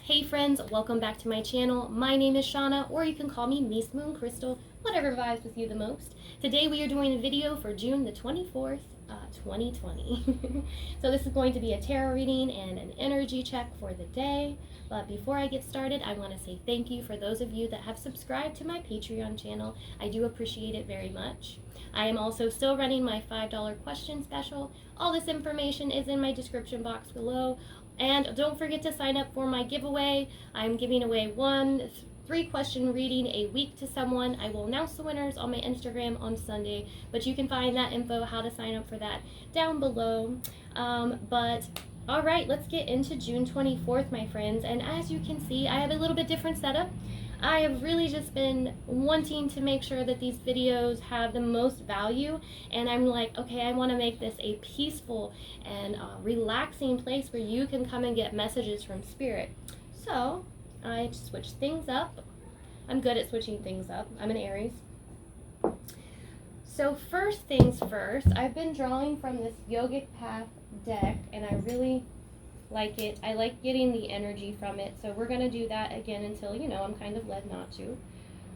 Hey friends, welcome back to my channel. My name is Shauna, or you can call me Mismooncrystal, whatever vibes with you the most. Today we are doing a video for June the 24th, 2020. So this is going to be a tarot reading and an energy check for the day. But before I get started, I want to say thank you for those of you that have subscribed to my Patreon channel. I do appreciate it very much. I am also still running my $5 question special. All this information is in my description box below. And don't forget to sign up for my giveaway. I'm giving away 3-question reading a week to someone. I will announce the winners on my Instagram on Sunday, but you can find that info, how to sign up for that, down below. All right, let's get into June 24th, my friends. And as you can see, I have a little bit different setup. I have really just been wanting to make sure that these videos have the most value, and I'm like, okay, I want to make this a peaceful and relaxing place where you can come and get messages from Spirit. So I switched things up. I'm good at switching things up. I'm an Aries. So first things first, I've been drawing from this Yogic Path deck, and I really like it. I like getting the energy from it, so we're going to do that again until, I'm kind of led not to.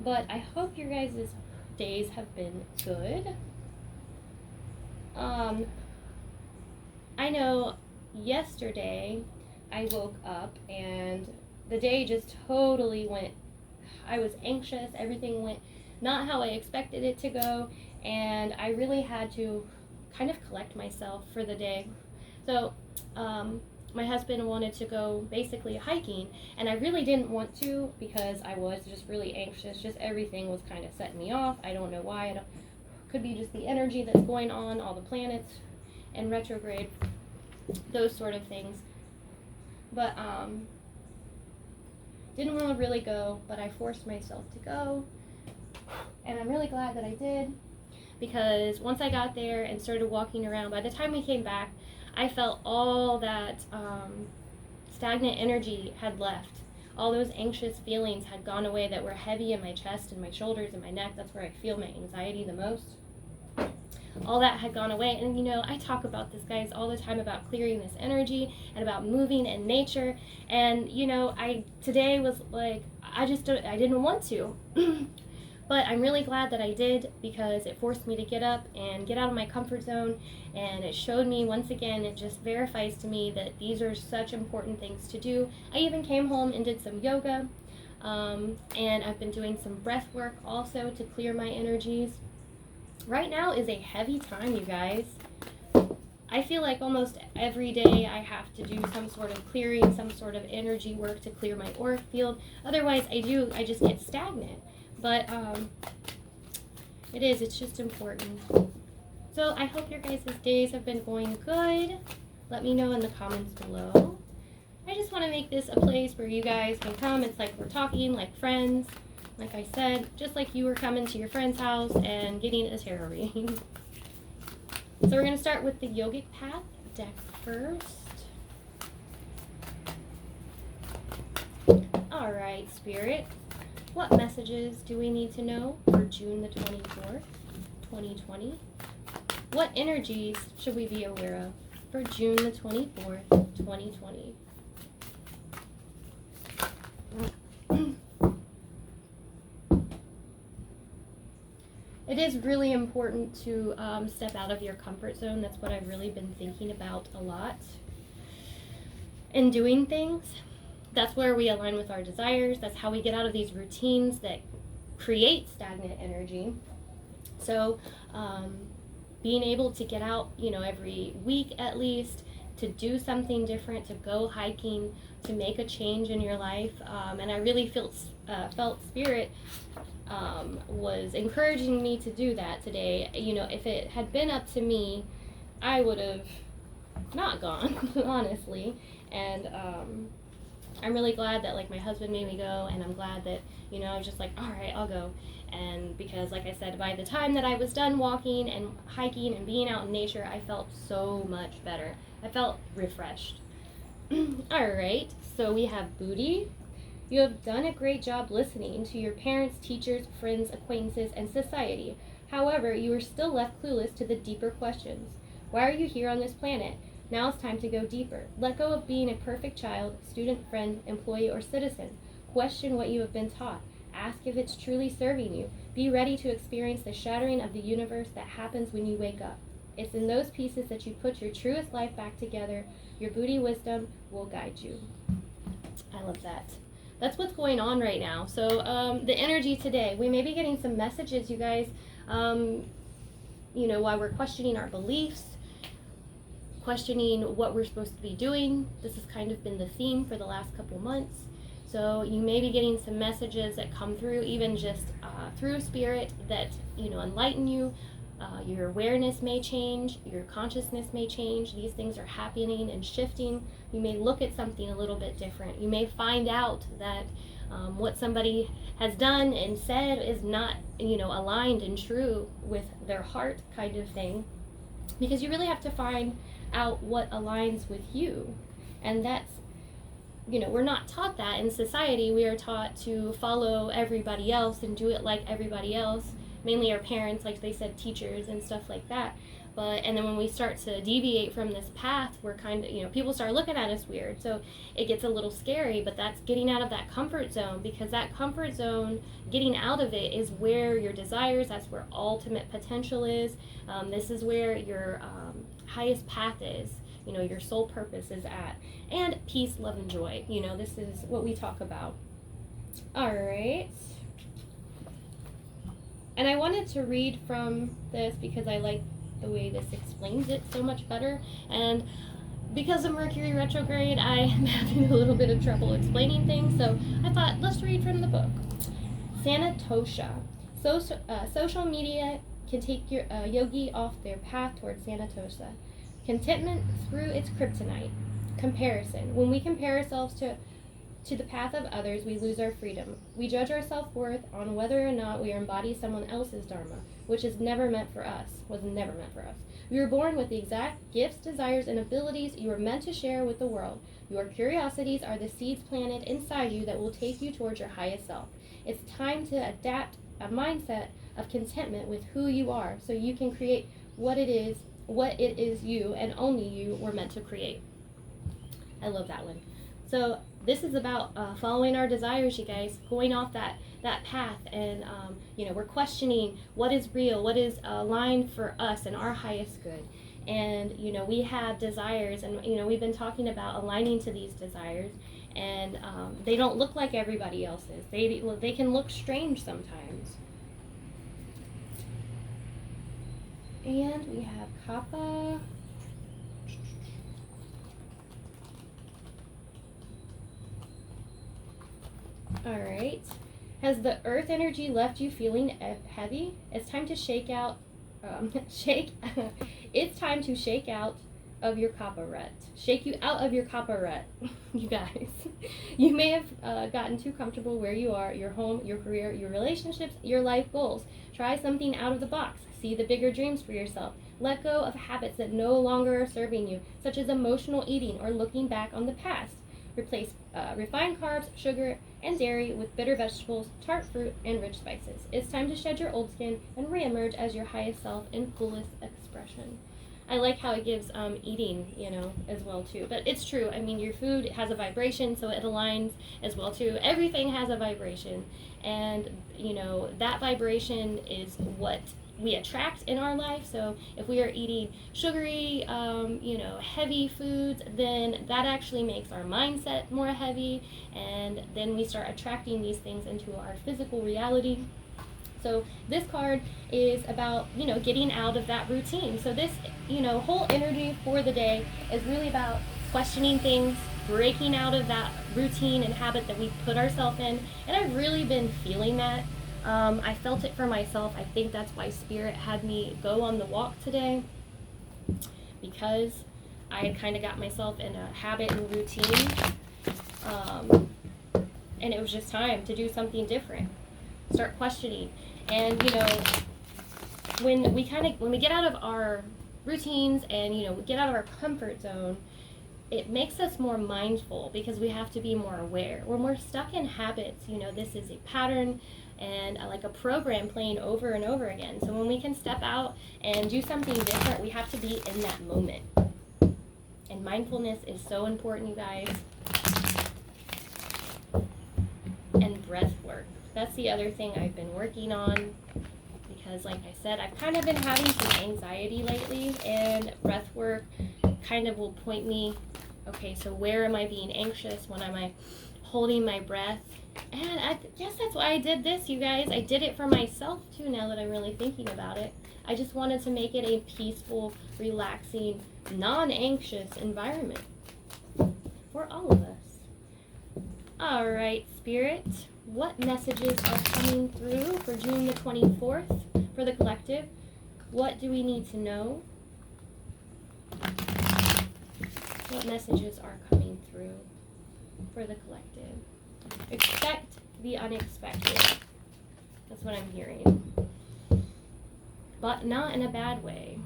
But I hope your guys' days have been good. I know yesterday I woke up and the day just totally went, I was anxious, everything went not how I expected it to go, and I really had to kind of collect myself for the day. So, my husband wanted to go basically hiking, and I really didn't want to because I was just really anxious. Just everything was kind of setting me off. I don't know why. Could be just the energy that's going on, all the planets and retrograde, those sort of things. But didn't want to really go, but I forced myself to go, and I'm really glad that I did, because once I got there and started walking around, by the time we came back, I felt all that stagnant energy had left. All those anxious feelings had gone away that were heavy in my chest and my shoulders and my neck. That's where I feel my anxiety the most. All that had gone away. And I talk about this, guys, all the time about clearing this energy and about moving in nature. And today was like, I didn't want to. But I'm really glad that I did, because it forced me to get up and get out of my comfort zone, and it showed me once again, it just verifies to me that these are such important things to do. I even came home and did some yoga, and I've been doing some breath work also to clear my energies. Right now is a heavy time, you guys. I feel like almost every day I have to do some sort of clearing, some sort of energy work to clear my auric field. Otherwise, I just get stagnant. But it's just important. So I hope your guys' days have been going good. Let me know in the comments below. I just want to make this a place where you guys can come. It's like we're talking like friends. Like I said, just like you were coming to your friend's house and getting a tarot reading. So we're going to start with the Yogic Path deck first. Alright, Spirit. What messages do we need to know for June the 24th, 2020? What energies should we be aware of for June the 24th, 2020? It is really important to step out of your comfort zone. That's what I've really been thinking about a lot. And doing things. That's where we align with our desires. That's how we get out of these routines that create stagnant energy. So being able to get out, every week at least, to do something different, to go hiking, to make a change in your life. And I really felt Spirit was encouraging me to do that today. If it had been up to me, I would have not gone, honestly. And I'm really glad that my husband made me go, and I'm glad that I was just like, all right, I'll go. And because like I said, by the time that I was done walking and hiking and being out in nature, I felt so much better. I felt refreshed. All right, so we have Booty. You have done a great job listening to your parents, teachers, friends, acquaintances, and society. However, you are still left clueless to the deeper questions. Why are you here on this planet? Now it's time to go deeper. Let go of being a perfect child, student, friend, employee, or citizen. Question what you have been taught. Ask if it's truly serving you. Be ready to experience the shattering of the universe that happens when you wake up. It's in those pieces that you put your truest life back together. Your Buddhi wisdom will guide you. I love that. That's what's going on right now. So the energy today, we may be getting some messages, you guys, while we're questioning our beliefs, questioning what we're supposed to be doing. This has kind of been the theme for the last couple months. So you may be getting some messages that come through, even just through spirit, that enlighten you. Your awareness may change, your consciousness may change. These things are happening and shifting. You may look at something a little bit different. You may find out that what somebody has done and said is not, aligned and true with their heart, kind of thing. Because you really have to find out what aligns with you. And that's, we're not taught that in society. We are taught to follow everybody else and do it like everybody else. Mainly our parents, like they said, teachers and stuff like that. And then when we start to deviate from this path, we're kind of, people start looking at us weird. So it gets a little scary, but that's getting out of that comfort zone, because that comfort zone, getting out of it, is where your desires, that's where ultimate potential is. This is where your highest path is, your soul purpose is at. And peace, love, and joy. This is what we talk about. All right. And I wanted to read from this because I like the way this explains it so much better. And because of Mercury retrograde, I am having a little bit of trouble explaining things. So I thought, let's read from the book. Sanatosha. Social media can take your yogi off their path towards Sanatosha. Contentment through its kryptonite. Comparison. When we compare ourselves to the path of others, we lose our freedom. We judge our self-worth on whether or not we embody someone else's dharma, which was never meant for us. We were born with the exact gifts, desires, and abilities you were meant to share with the world. Your curiosities are the seeds planted inside you that will take you towards your highest self. It's time to adapt a mindset of contentment with who you are, so you can create what it is you and only you were meant to create. I love that one. So this is about following our desires, you guys, going off that path, and we're questioning what is real, what is aligned for us and our highest good. And we have desires, and we've been talking about aligning to these desires, and they don't look like everybody else's. They can look strange sometimes. And we have Kappa. Alright. Has the earth energy left you feeling heavy? It's time to shake out it's time to shake out of your kappa rut. Shake you out of your kappa rut, you guys. You may have gotten too comfortable where you are, your home, your career, your relationships, your life goals. Try something out of the box. See the bigger dreams for yourself. Let go of habits that no longer are serving you, such as emotional eating or looking back on the past. Replace refined carbs, sugar, and dairy with bitter vegetables, tart fruit, and rich spices. It's time to shed your old skin and reemerge as your highest self in fullest expression. I like how it gives eating, as well too. But it's true. I mean, your food has a vibration, so it aligns as well too. Everything has a vibration, and that vibration is what we attract in our life. So if we are eating sugary, heavy foods, then that actually makes our mindset more heavy, and then we start attracting these things into our physical reality. So this card is about, getting out of that routine. So this, whole energy for the day is really about questioning things, breaking out of that routine and habit that we put ourselves in. And I've really been feeling that. I felt it for myself. I think that's why Spirit had me go on the walk today, because I had kind of got myself in a habit and routine, and it was just time to do something different, start questioning. And when we get out of our routines and we get out of our comfort zone, it makes us more mindful, because we have to be more aware. We're more stuck in habits. This is a pattern and like a program playing over and over again. So when we can step out and do something different, we have to be in that moment. And mindfulness is so important, you guys. And breath work. That's the other thing I've been working on, because like I said, I've kind of been having some anxiety lately, and breath work kind of will point me, okay, so where am I being anxious? When am I holding my breath? And I guess that's why I did this, you guys. I did it for myself too, now that I'm really thinking about it. I just wanted to make it a peaceful, relaxing, non-anxious environment for all of us. All right, Spirit, what messages are coming through for June the 24th for the collective? What do we need to know? What messages are coming through for the collective? Expect the unexpected. That's what I'm hearing. But not in a bad way.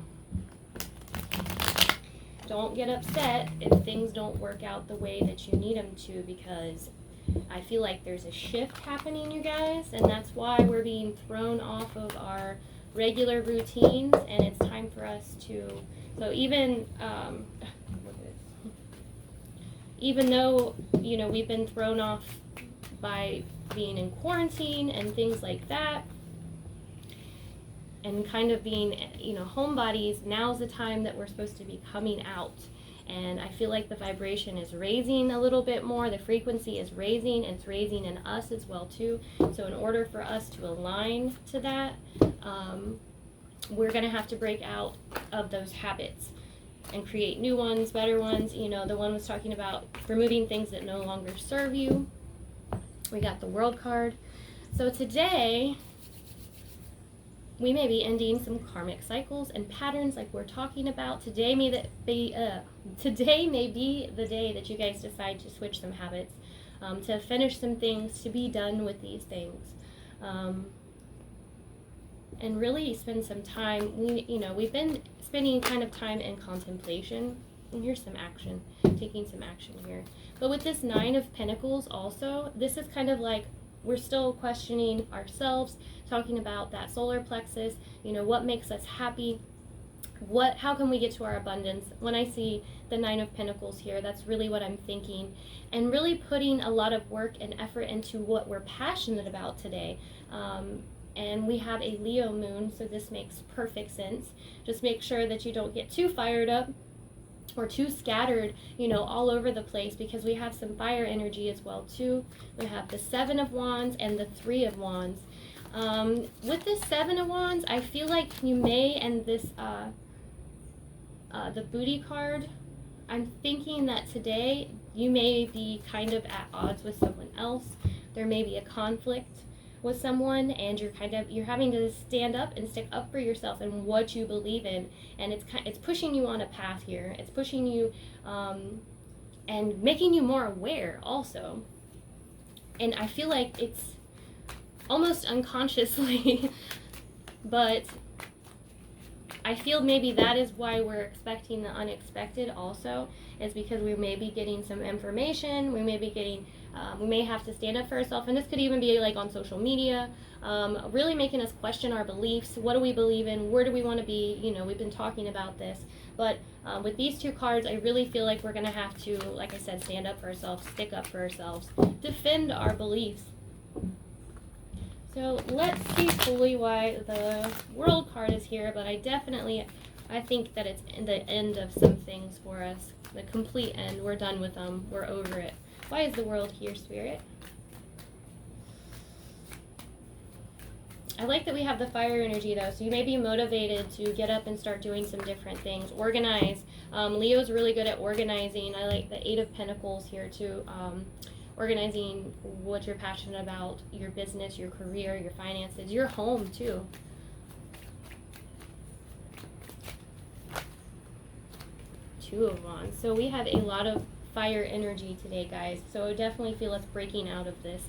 Don't get upset if things don't work out the way that you need them to, because I feel like there's a shift happening, you guys, and that's why we're being thrown off of our regular routines, and it's time for us to, so even though, you know, we've been thrown off by being in quarantine and things like that, and kind of being, you know, homebodies, now's the time that we're supposed to be coming out. And I feel like the vibration is raising a little bit more, the frequency is raising, and it's raising in us as well too. So in order for us to align to that, we're going to have to break out of those habits and create new ones, better ones. You know, the one was talking about removing things that no longer serve you. We got the World card. So today, we may be ending some karmic cycles and patterns like we're talking about. Today may be the day that you guys decide to switch some habits, to finish some things, to be done with these things, and really spend some time. We've been spending kind of time in contemplation. And here's some action, taking some action here. But with this 9 of Pentacles also, this is kind of like we're still questioning ourselves, talking about that solar plexus, you know, what makes us happy, how can we get to our abundance. When I see the 9 of Pentacles here, that's really what I'm thinking, and really putting a lot of work and effort into what we're passionate about today. And we have a Leo moon, so this makes perfect sense. Just make sure that you don't get too fired up or too scattered, you know, all over the place, because we have some fire energy as well too. We have the 7 of Wands and the 3 of Wands. With this 7 of Wands, I feel like you may, and this the booty card, I'm thinking that today you may be kind of at odds with someone else. There may be a conflict with someone, and you're having to stand up and stick up for yourself and what you believe in, and it's pushing you on a path here. It's pushing you and making you more aware also. And I feel like it's almost unconsciously, but I feel maybe that is why we're expecting the unexpected also, is because we may be getting some information, we may be getting, we may have to stand up for ourselves, and this could even be like on social media, really making us question our beliefs. What do we believe in? Where do we want to be? You know, we've been talking about this, but with these 2 cards, I really feel like we're going to have to, like I said, stand up for ourselves, stick up for ourselves, defend our beliefs. So let's see fully why the World card is here, but I think that it's the end of some things for us, the complete end. We're done with them. We're over it. Why is the World here, Spirit? I like that we have the fire energy though, so you may be motivated to get up and start doing some different things. Organize. Leo's really good at organizing. I like the 8 of Pentacles here too. Organizing what you're passionate about, your business, your career, your finances, your home too. Two of Wands. So we have a lot of fire energy today, guys. So I definitely feel us breaking out of this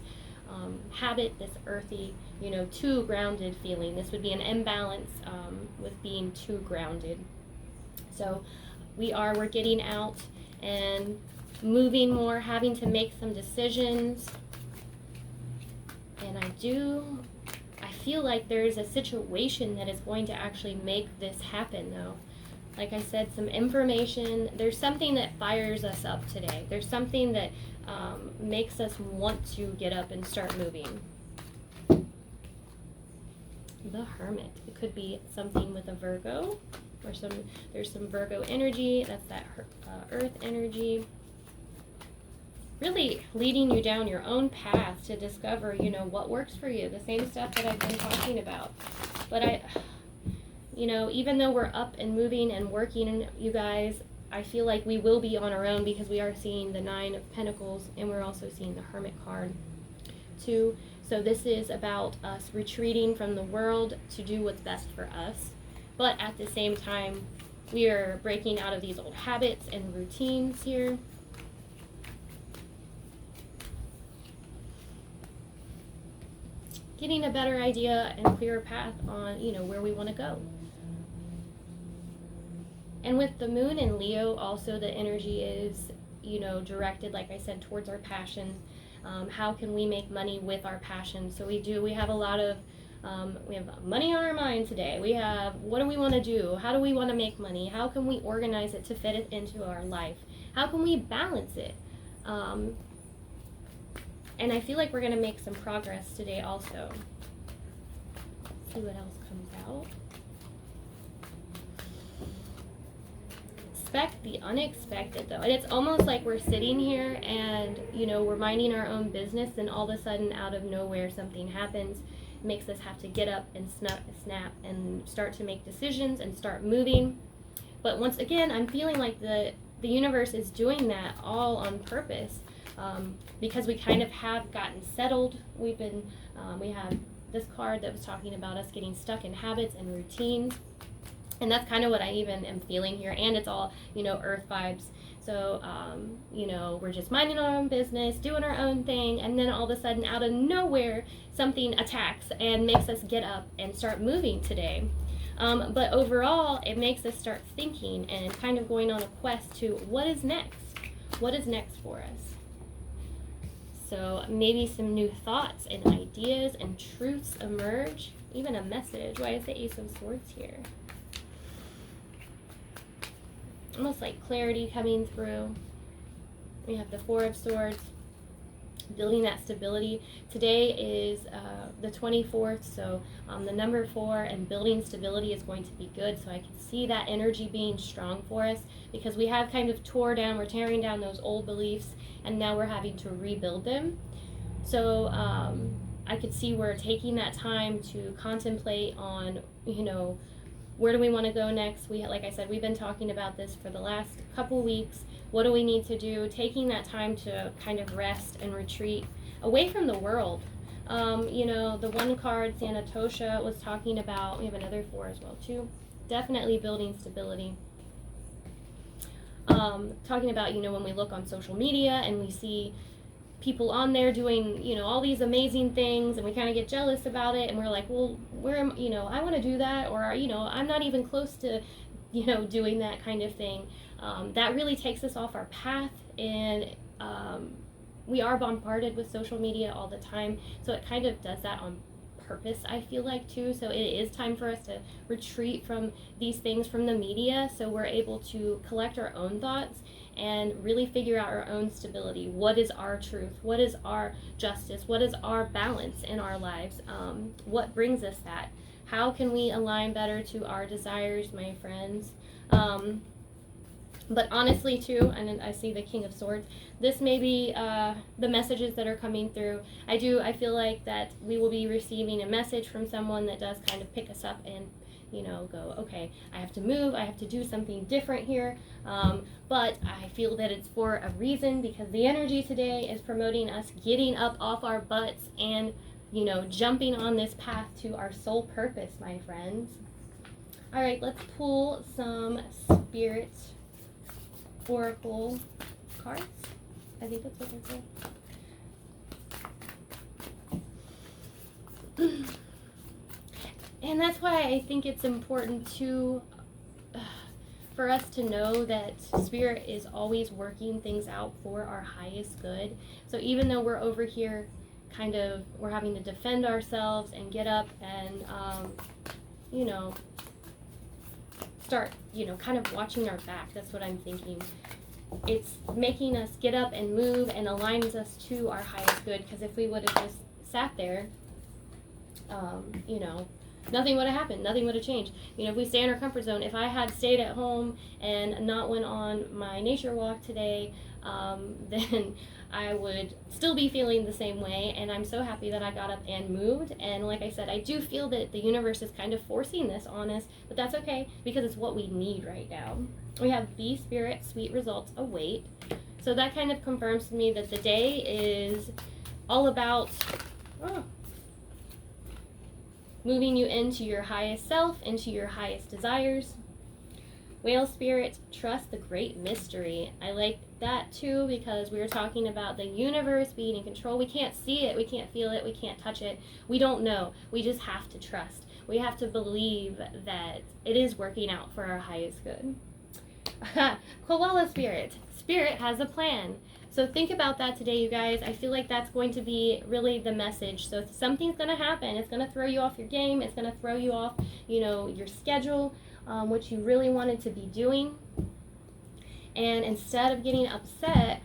habit, this earthy, you know, too grounded feeling. This would be an imbalance with being too grounded. So we're getting out and moving more, having to make some decisions. And I feel like there's a situation that is going to actually make this happen though. like I said, some information. There's something that fires us up today. There's something that makes us want to get up and start moving. The Hermit. It could be something with a Virgo, or there's some Virgo energy. That's that earth energy. Really leading you down your own path to discover, you know, what works for you. The same stuff that I've been talking about. But you know, even though we're up and moving and working, you guys, I feel like we will be on our own, because we are seeing the Nine of Pentacles, and we're also seeing the Hermit card too. So this is about us retreating from the world to do what's best for us. But at the same time, we are breaking out of these old habits and routines here. Getting a better idea and clearer path on, you know, where we want to go. And with the moon in Leo, also the energy is, you know, directed, like I said, towards our passions. How can we make money with our passion? So we have a lot of, we have money on our mind today. We have, what do we want to do? How do we want to make money? How can we organize it to fit it into our life? How can we balance it? And I feel like we're going to make some progress today also. Let's see what else comes out. Expect the unexpected, though. And it's almost like we're sitting here and, you know, we're minding our own business, and all of a sudden, out of nowhere, something happens, makes us have to get up and snap and start to make decisions and start moving. But once again, I'm feeling like the universe is doing that all on purpose, because we kind of have gotten settled. We have this card that was talking about us getting stuck in habits and routines. And that's kind of what I even am feeling here. And it's all, you know, earth vibes. So, you know, we're just minding our own business, doing our own thing. And then all of a sudden, out of nowhere, something attacks and makes us get up and start moving today. But overall, it makes us start thinking and kind of going on a quest to what is next? What is next for us? So maybe some new thoughts and ideas and truths emerge. Even a message. Why is the Ace of Swords here? Almost like clarity coming through. We have the Four of Swords, building that stability. Today is the 24th, so the number 4 and building stability is going to be good. So I can see that energy being strong for us, because we have kind of we're tearing down those old beliefs, and now we're having to rebuild them. So I could see we're taking that time to contemplate on, you know, where do we want to go next? Like I said, we've been talking about this for the last couple weeks. What do we need to do? Taking that time to kind of rest and retreat away from the world. You know, the one card, Sanatosha, was talking about, we have another 4 as well too, definitely building stability. Talking about, you know, when we look on social media and we see people on there doing, you know, all these amazing things, and we kind of get jealous about it, and we're like, well, where am, you know, I want to do that, or, you know, I'm not even close to, you know, doing that kind of thing. That really takes us off our path, and we are bombarded with social media all the time, so it kind of does that on purpose, I feel like, too. So it is time for us to retreat from these things, from the media, so we're able to collect our own thoughts and really figure out our own stability. What is our truth? What is our justice? What is our balance in our lives? What brings us that? How can we align better to our desires, my friends? But honestly, too, and I see the King of Swords, this may be the messages that are coming through. I feel like that we will be receiving a message from someone that does kind of pick us up and, you know, go, okay, I have to move, I have to do something different here. But I feel that it's for a reason, because the energy today is promoting us getting up off our butts and, you know, jumping on this path to our soul purpose, my friends. All right, let's pull some Spirit Oracle cards. I think that's what they're called. And that's why I think it's important to for us to know that Spirit is always working things out for our highest good. So even though we're over here kind of, we're having to defend ourselves and get up and, you know, start, kind of watching our back. That's what I'm thinking. It's making us get up and move and aligns us to our highest good, because if we would have just sat there, nothing would have happened. Nothing would have changed. If we stay in our comfort zone, if I had stayed at home and not went on my nature walk today, then I would still be feeling the same way. And I'm so happy that I got up and moved. And like I said, I do feel that the universe is kind of forcing this on us, but that's okay, because it's what we need right now. We have be spirit, sweet results await. So that kind of confirms to me that the day is all about moving you into your highest self, into your highest desires. Whale spirit, trust the great mystery. I like that too, because we were talking about the universe being in control. We can't see it, we can't feel it, we can't touch it. We don't know. We just have to trust. We have to believe that it is working out for our highest good. Koala spirit. Spirit has a plan. So think about that today, you guys. I feel like that's going to be really the message. So something's going to happen. It's going to throw you off your game. It's going to throw you off, your schedule, what you really wanted to be doing. And instead of getting upset,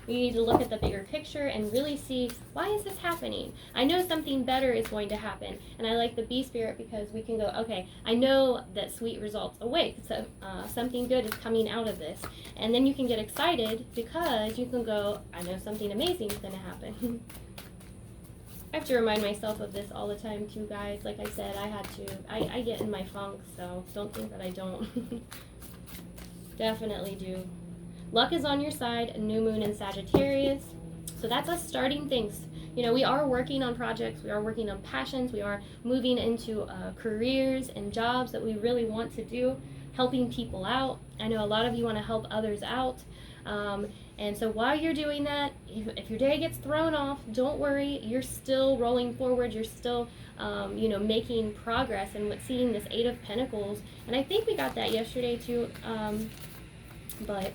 you need to look at the bigger picture and really see, why is this happening? I know something better is going to happen. And I like the bee spirit, because we can go, okay, I know that sweet results await. So something good is coming out of this. And then you can get excited, because you can go, I know something amazing is going to happen. I have to remind myself of this all the time too, guys. Like I said, I get in my funk, so don't think that I don't. Definitely do. Luck is on your side, new moon in Sagittarius. So that's us starting things. We are working on projects, we are working on passions, we are moving into careers and jobs that we really want to do, helping people out. I know a lot of you want to help others out. And so while you're doing that, if your day gets thrown off, don't worry, you're still rolling forward, you're still, making progress, and seeing this Eight of Pentacles. And I think we got that yesterday too, but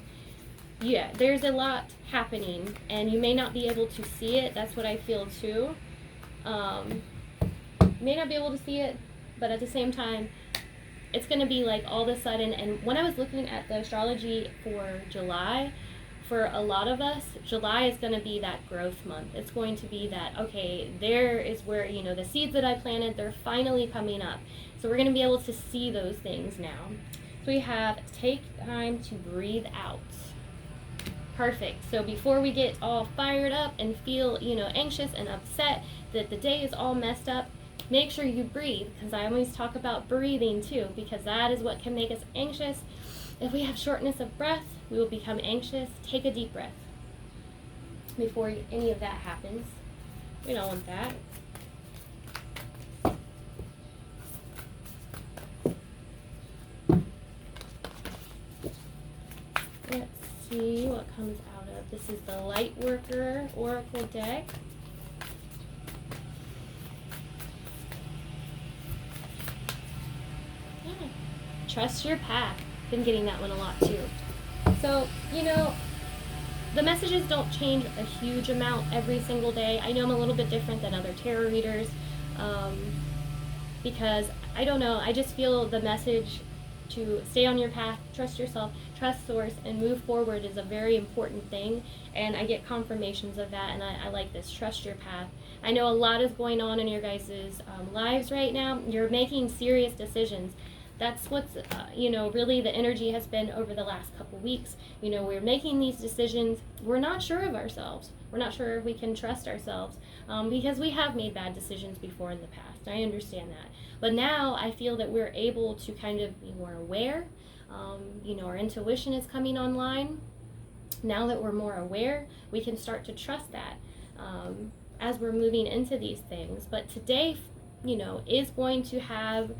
yeah, there's a lot happening, and you may not be able to see it. That's what I feel too. May not be able to see it, but at the same time, it's going to be like all of a sudden. And when I was looking at the astrology for July, for a lot of us, July is going to be that growth month. It's going to be that, okay, there is where, the seeds that I planted, they're finally coming up. So we're going to be able to see those things now. So we have take time to breathe out. Perfect. So before we get all fired up and feel, anxious and upset that the day is all messed up, make sure you breathe, because I always talk about breathing too, because that is what can make us anxious. If we have shortness of breath, we will become anxious. Take a deep breath before any of that happens. We don't want that. Let's see what comes out of. This is the Light Worker Oracle deck. Yeah. Trust your path. Been getting that one a lot too. So, the messages don't change a huge amount every single day. I know I'm a little bit different than other tarot readers, because I don't know, I just feel the message to stay on your path, trust yourself, trust source, and move forward is a very important thing. And I get confirmations of that, and I like this, trust your path. I know a lot is going on in your guys' lives right now. You're making serious decisions. That's what's, really the energy has been over the last couple weeks. We're making these decisions. We're not sure of ourselves. We're not sure if we can trust ourselves, because we have made bad decisions before in the past. I understand that. But now I feel that we're able to kind of be more aware. Our intuition is coming online. Now that we're more aware, we can start to trust that as we're moving into these things. But today, is going to have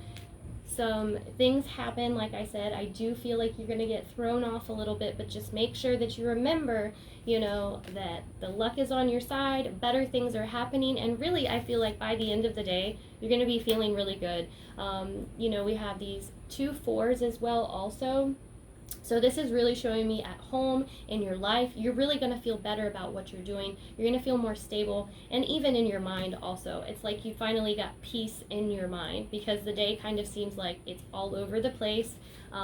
some things happen. Like I said, I do feel like you're going to get thrown off a little bit, but just make sure that you remember, that the luck is on your side, better things are happening, and really I feel like by the end of the day, you're going to be feeling really good. We have these 2 4s as well also. So this is really showing me at home, in your life, you're really going to feel better about what you're doing. You're going to feel more stable, and even in your mind also. It's like you finally got peace in your mind, because the day kind of seems like it's all over the place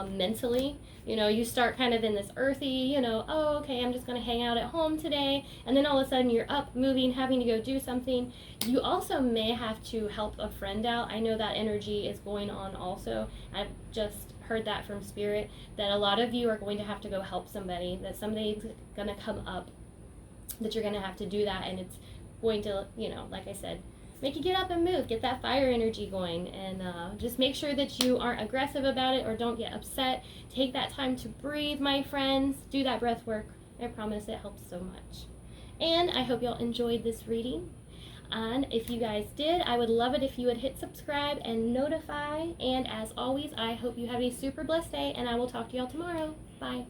mentally. You know, you start kind of in this earthy, you know, oh, okay, I'm just going to hang out at home today. And then all of a sudden you're up, moving, having to go do something. You also may have to help a friend out. I know that energy is going on also. I've just heard that from Spirit, that a lot of you are going to have to go help somebody, that somebody's going to come up, that you're going to have to do that, and it's going to, you know, like I said, make you get up and move, get that fire energy going, and just make sure that you aren't aggressive about it or don't get upset. Take that time to breathe, my friends. Do that breath work. I promise it helps so much. And I hope y'all enjoyed this reading. And if you guys did, I would love it if you would hit subscribe and notify. And as always, I hope you have a super blessed day, and I will talk to y'all tomorrow. Bye.